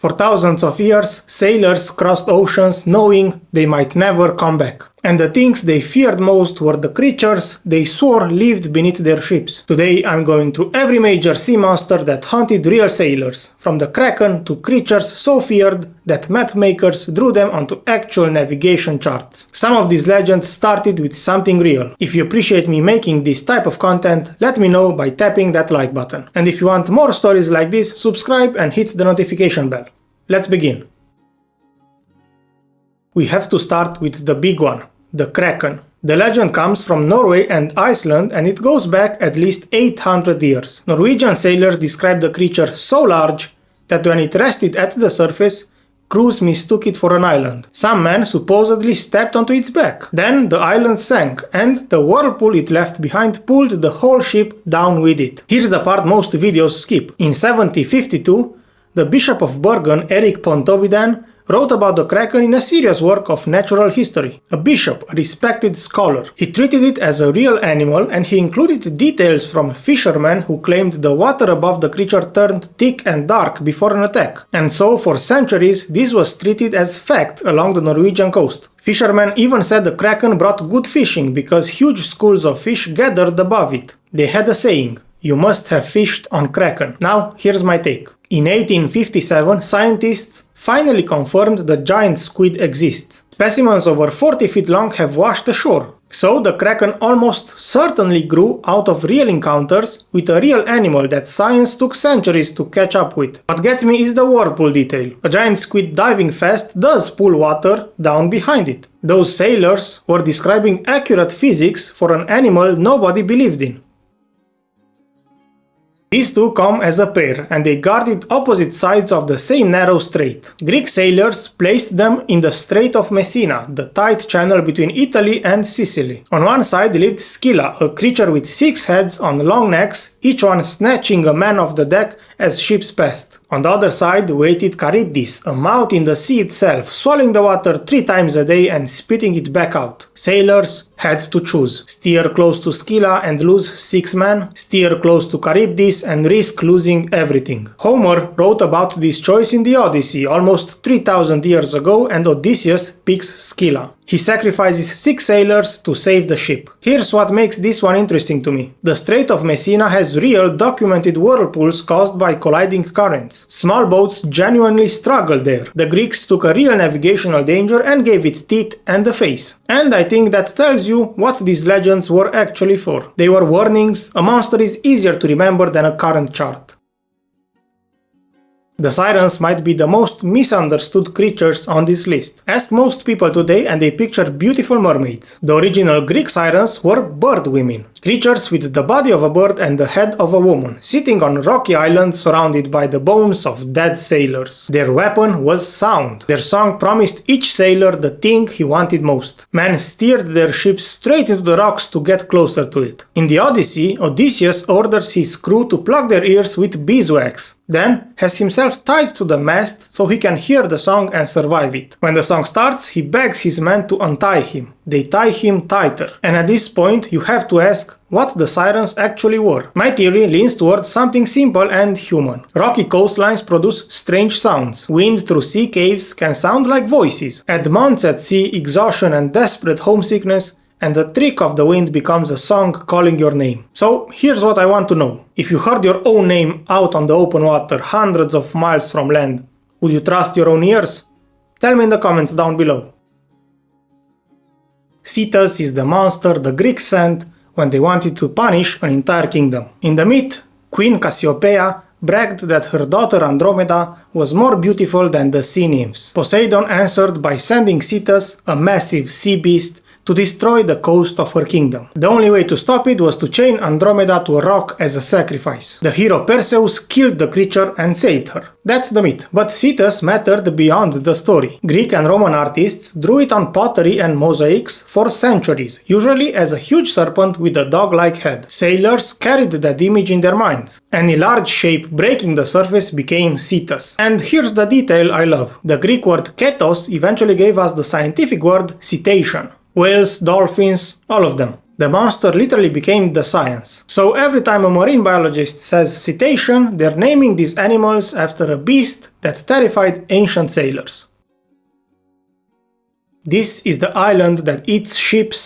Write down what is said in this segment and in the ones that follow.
For thousands of years, sailors crossed oceans knowing they might never come back. And the things they feared most were the creatures they swore lived beneath their ships. Today I'm going through every major sea monster that haunted real sailors, from the Kraken to creatures so feared that map makers drew them onto actual navigation charts. Some of these legends started with something real. If you appreciate me making this type of content, let me know by tapping that like button. And if you want more stories like this, subscribe and hit the notification bell. Let's begin. We have to start with the big one, the Kraken. The legend comes from Norway and Iceland, and it goes back at least 800 years. Norwegian sailors described the creature so large that when it rested at the surface, crews mistook it for an island. Some men supposedly stepped onto its back. Then the island sank, and the whirlpool it left behind pulled the whole ship down with it. Here's the part most videos skip. In 1752, the Bishop of Bergen, Erik Pontoppidan, wrote about the Kraken in a serious work of natural history. A bishop, a respected scholar. He treated it as a real animal, and he included details from fishermen who claimed the water above the creature turned thick and dark before an attack. And so for centuries this was treated as fact along the Norwegian coast. Fishermen even said the Kraken brought good fishing because huge schools of fish gathered above it. They had a saying, "You must have fished on Kraken." Now here's my take. In 1857, scientists finally confirmed the giant squid exists. Specimens over 40 feet long have washed ashore. So the Kraken almost certainly grew out of real encounters with a real animal that science took centuries to catch up with. What gets me is the whirlpool detail. A giant squid diving fast does pull water down behind it. Those sailors were describing accurate physics for an animal nobody believed in. These two come as a pair, and they guarded opposite sides of the same narrow strait. Greek sailors placed them in the Strait of Messina, the tight channel between Italy and Sicily. On one side lived Scylla, a creature with 6 heads on long necks, each one snatching a man off the deck as ships passed. On the other side waited Charybdis, a mouth in the sea itself, swallowing the water 3 times a day and spitting it back out. Sailors had to choose. Steer close to Scylla and lose 6 men, steer close to Charybdis and risk losing everything. Homer wrote about this choice in the Odyssey almost 3000 years ago, and Odysseus picks Scylla. He sacrifices 6 sailors to save the ship. Here's what makes this one interesting to me. The Strait of Messina has real documented whirlpools caused by colliding currents. Small boats genuinely struggled there. The Greeks took a real navigational danger and gave it teeth and a face. And I think that tells you what these legends were actually for. They were warnings. A monster is easier to remember than a current chart. The Sirens might be the most misunderstood creatures on this list. Ask most people today and they picture beautiful mermaids. The original Greek Sirens were bird women. Creatures with the body of a bird and the head of a woman, sitting on rocky islands surrounded by the bones of dead sailors. Their weapon was sound. Their song promised each sailor the thing he wanted most. Men steered their ships straight into the rocks to get closer to it. In the Odyssey, Odysseus orders his crew to plug their ears with beeswax, then has himself tied to the mast so he can hear the song and survive it. When the song starts, he begs his men to untie him. They tie him tighter. And at this point, you have to ask what the Sirens actually were. My theory leans towards something simple and human. Rocky coastlines produce strange sounds. Wind through sea caves can sound like voices. Add months at sea, exhaustion and desperate homesickness, and the trick of the wind becomes a song calling your name. So here's what I want to know. If you heard your own name out on the open water hundreds of miles from land, would you trust your own ears? Tell me in the comments down below. CETUS is the monster the Greeks sent when they wanted to punish an entire kingdom. In the myth, Queen Cassiopeia bragged that her daughter Andromeda was more beautiful than the sea nymphs. Poseidon answered by sending CETUS, a massive sea beast, to destroy the coast of her kingdom. The only way to stop it was to chain Andromeda to a rock as a sacrifice. The hero Perseus killed the creature and saved her. That's the myth. But CETUS mattered beyond the story. Greek and Roman artists drew it on pottery and mosaics for centuries, usually as a huge serpent with a dog-like head. Sailors carried that image in their minds. Any large shape breaking the surface became CETUS. And here's the detail I love. The Greek word ketos eventually gave us the scientific word cetacean. Whales, dolphins, all of them. The monster literally became the science. So every time a marine biologist says cetacean, they're naming these animals after a beast that terrified ancient sailors. This is the island that eats ships,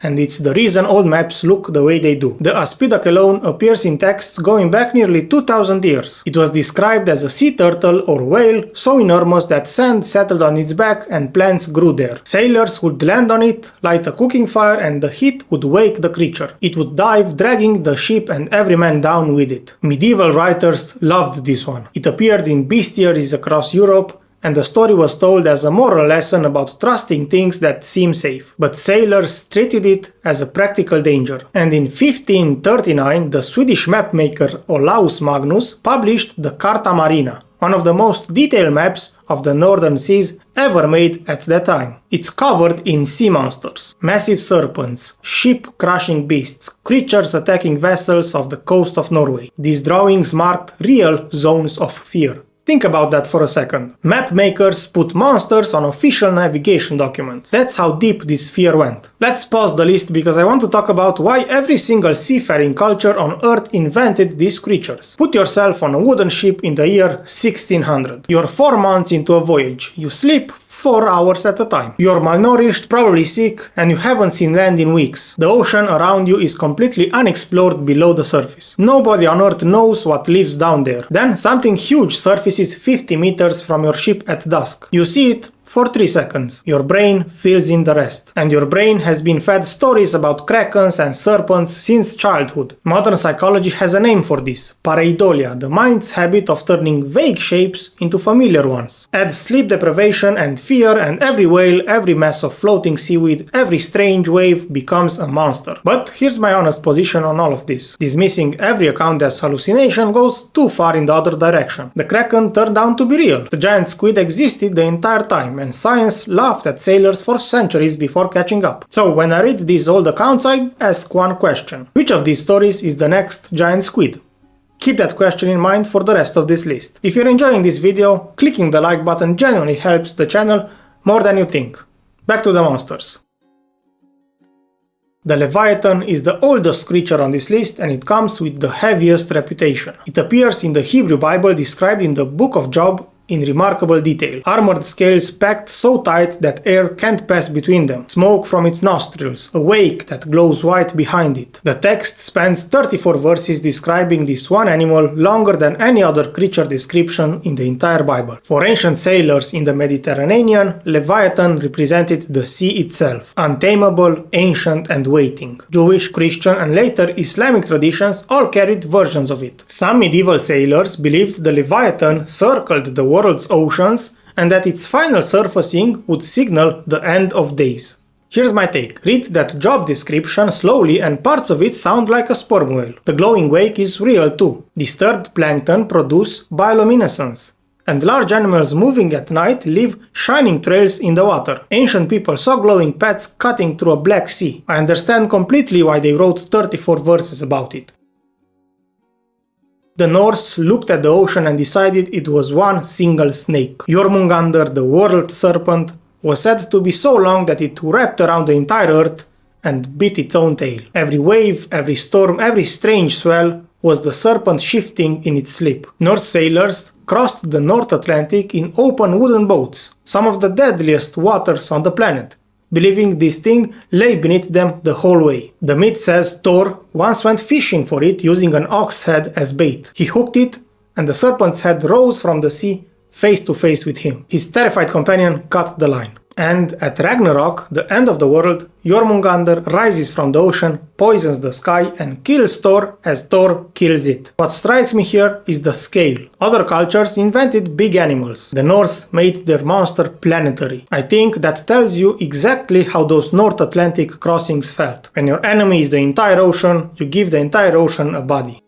and it's the reason old maps look the way they do. The ASPIDOCHELONE appears in texts going back nearly 2000 years. It was described as a sea turtle or whale so enormous that sand settled on its back and plants grew there. Sailors would land on it, light a cooking fire, and the heat would wake the creature. It would dive, dragging the ship and every man down with it. Medieval writers loved this one. It appeared in bestiaries across Europe, and the story was told as a moral lesson about trusting things that seem safe. But sailors treated it as a practical danger. And in 1539, the Swedish mapmaker Olaus Magnus published the Carta Marina, one of the most detailed maps of the northern seas ever made at that time. It's covered in sea monsters, massive serpents, ship-crushing beasts, creatures attacking vessels off the coast of Norway. These drawings marked real zones of fear. Think about that for a second. Map makers put monsters on official navigation documents. That's how deep this fear went. Let's pause the list because I want to talk about why every single seafaring culture on Earth invented these creatures. Put yourself on a wooden ship in the year 1600. You're 4 months into a voyage. You sleep 4 hours at a time. You're malnourished, probably sick, and you haven't seen land in weeks. The ocean around you is completely unexplored below the surface. Nobody on Earth knows what lives down there. Then something huge surfaces 50 meters from your ship at dusk. You see it for 3 seconds. Your brain fills in the rest. And your brain has been fed stories about krakens and serpents since childhood. Modern psychology has a name for this: pareidolia, the mind's habit of turning vague shapes into familiar ones. Add sleep deprivation and fear, and every whale, every mass of floating seaweed, every strange wave becomes a monster. But here's my honest position on all of this. Dismissing every account as hallucination goes too far in the other direction. The Kraken turned out to be real. The giant squid existed the entire time, and science laughed at sailors for centuries before catching up. So when I read these old accounts, I ask one question: which of these stories is the next giant squid? Keep that question in mind for the rest of this list. If you're enjoying this video, clicking the like button genuinely helps the channel more than you think. Back to the monsters. The Leviathan is the oldest creature on this list, and it comes with the heaviest reputation. It appears in the Hebrew Bible described in the book of Job in remarkable detail. Armored scales packed so tight that air can't pass between them. Smoke from its nostrils, a wake that glows white behind it. The text spans 34 verses describing this one animal, longer than any other creature description in the entire Bible. For ancient sailors in the Mediterranean, Leviathan represented the sea itself, untamable, ancient, and waiting. Jewish, Christian, and later Islamic traditions all carried versions of it. Some medieval sailors believed the Leviathan circled the world's oceans and that its final surfacing would signal the end of days. Here's my take. Read that job description slowly and parts of it sound like a sperm whale. The glowing wake is real too. Disturbed plankton produce bioluminescence, and large animals moving at night leave shining trails in the water. Ancient people saw glowing paths cutting through a black sea. I understand completely why they wrote 34 verses about it. The Norse looked at the ocean and decided it was one single snake. Jörmungandr, the world serpent, was said to be so long that it wrapped around the entire earth and bit its own tail. Every wave, every storm, every strange swell was the serpent shifting in its sleep. Norse sailors crossed the North Atlantic in open wooden boats, some of the deadliest waters on the planet, believing this thing lay beneath them the whole way. The myth says Thor once went fishing for it using an ox head as bait. He hooked it, and the serpent's head rose from the sea face to face with him. His terrified companion cut the line. And at Ragnarok, the end of the world, Jörmungandr rises from the ocean, poisons the sky, and kills Thor as Thor kills it. What strikes me here is the scale. Other cultures invented big animals. The Norse made their monster planetary. I think that tells you exactly how those North Atlantic crossings felt. When your enemy is the entire ocean, you give the entire ocean a body.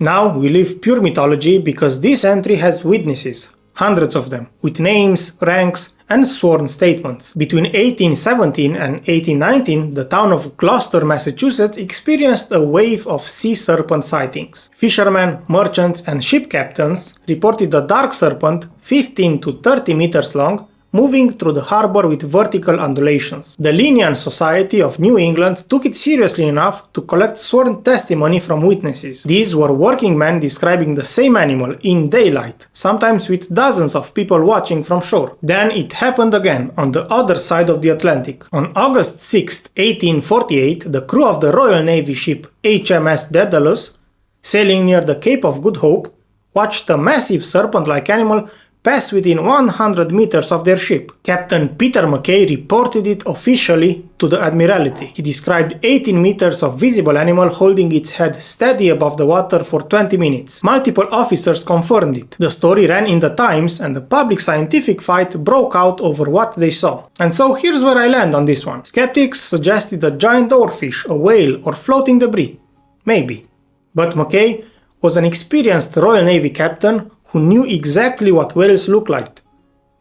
Now we leave pure mythology because this entry has witnesses. Hundreds of them, with names, ranks, and sworn statements. Between 1817 and 1819, the town of Gloucester, Massachusetts experienced a wave of sea serpent sightings. Fishermen, merchants, and ship captains reported a dark serpent 15 to 30 meters long, moving through the harbor with vertical undulations. The Linnean Society of New England took it seriously enough to collect sworn testimony from witnesses. These were working men describing the same animal in daylight, sometimes with dozens of people watching from shore. Then it happened again, on the other side of the Atlantic. On August 6, 1848, the crew of the Royal Navy ship HMS Daedalus, sailing near the Cape of Good Hope, watched a massive serpent-like animal pass within 100 meters of their ship. Captain Peter McKay reported it officially to the Admiralty. He described 18 meters of visible animal holding its head steady above the water for 20 minutes. Multiple officers confirmed it. The story ran in the Times and the public scientific fight broke out over what they saw. And so here's where I land on this one. Skeptics suggested a giant oarfish, a whale, or floating debris. Maybe. But McKay was an experienced Royal Navy captain who knew exactly what whales look like,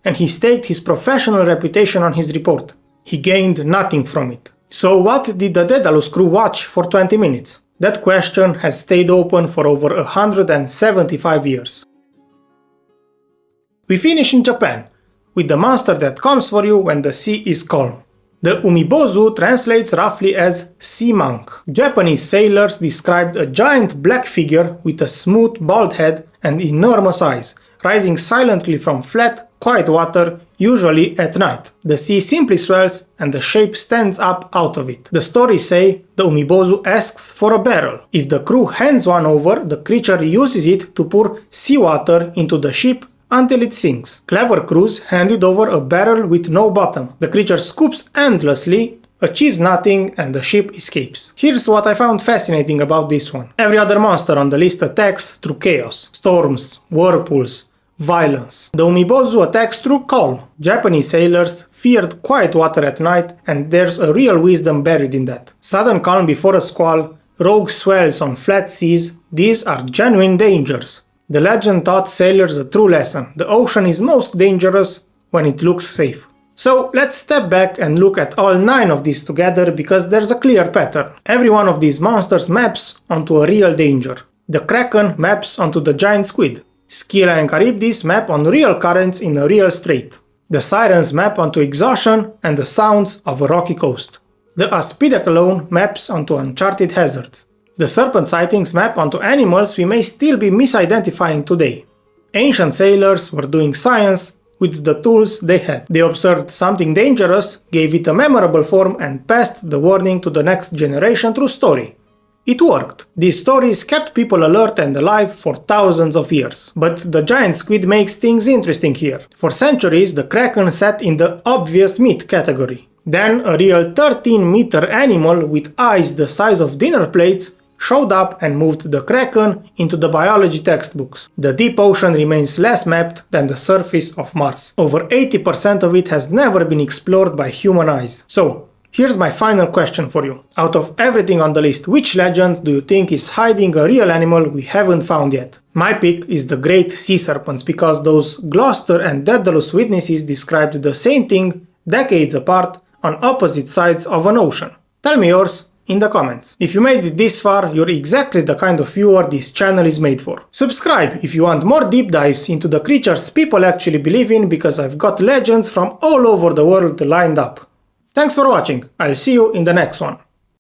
and he staked his professional reputation on his report. He gained nothing from it. So what did the Daedalus crew watch for 20 minutes? That question has stayed open for over 175 years. We finish in Japan, with the monster that comes for you when the sea is calm. The Umibōzu translates roughly as sea monk. Japanese sailors described a giant black figure with a smooth bald head and enormous eyes, rising silently from flat, quiet water, usually at night. The sea simply swells and the shape stands up out of it. The stories say the Umibōzu asks for a barrel. If the crew hands one over, the creature uses it to pour seawater into the ship until it sinks. Clever crews handed over a barrel with no bottom. The creature scoops endlessly, achieves nothing, and the ship escapes. Here's what I found fascinating about this one. Every other monster on the list attacks through chaos, storms, whirlpools, violence. The Umibōzu attacks through calm. Japanese sailors feared quiet water at night, and there's a real wisdom buried in that. Sudden calm before a squall, rogue swells on flat seas, these are genuine dangers. The legend taught sailors a true lesson. The ocean is most dangerous when it looks safe. So let's step back and look at all 9 of these together because there's a clear pattern. Every one of these monsters maps onto a real danger. The Kraken maps onto the giant squid. Scylla and Charybdis map on real currents in a real strait. The Sirens map onto exhaustion and the sounds of a rocky coast. The ASPIDOCHELONE maps onto uncharted hazards. The serpent sightings map onto animals we may still be misidentifying today. Ancient sailors were doing science with the tools they had. They observed something dangerous, gave it a memorable form, and passed the warning to the next generation through story. It worked. These stories kept people alert and alive for thousands of years. But the giant squid makes things interesting here. For centuries, the Kraken sat in the obvious myth category. Then a real 13-meter animal with eyes the size of dinner plates showed up and moved the Kraken into the biology textbooks. The deep ocean remains less mapped than the surface of Mars. Over 80% of it has never been explored by human eyes. So, here's my final question for you. Out of everything on the list, which legend do you think is hiding a real animal we haven't found yet? My pick is the great sea serpents because those Gloucester and Daedalus witnesses described the same thing decades apart on opposite sides of an ocean. Tell me yours in the comments. If you made it this far, you're exactly the kind of viewer this channel is made for. Subscribe if you want more deep dives into the creatures people actually believe in because I've got legends from all over the world lined up. Thanks for watching, I'll see you in the next one.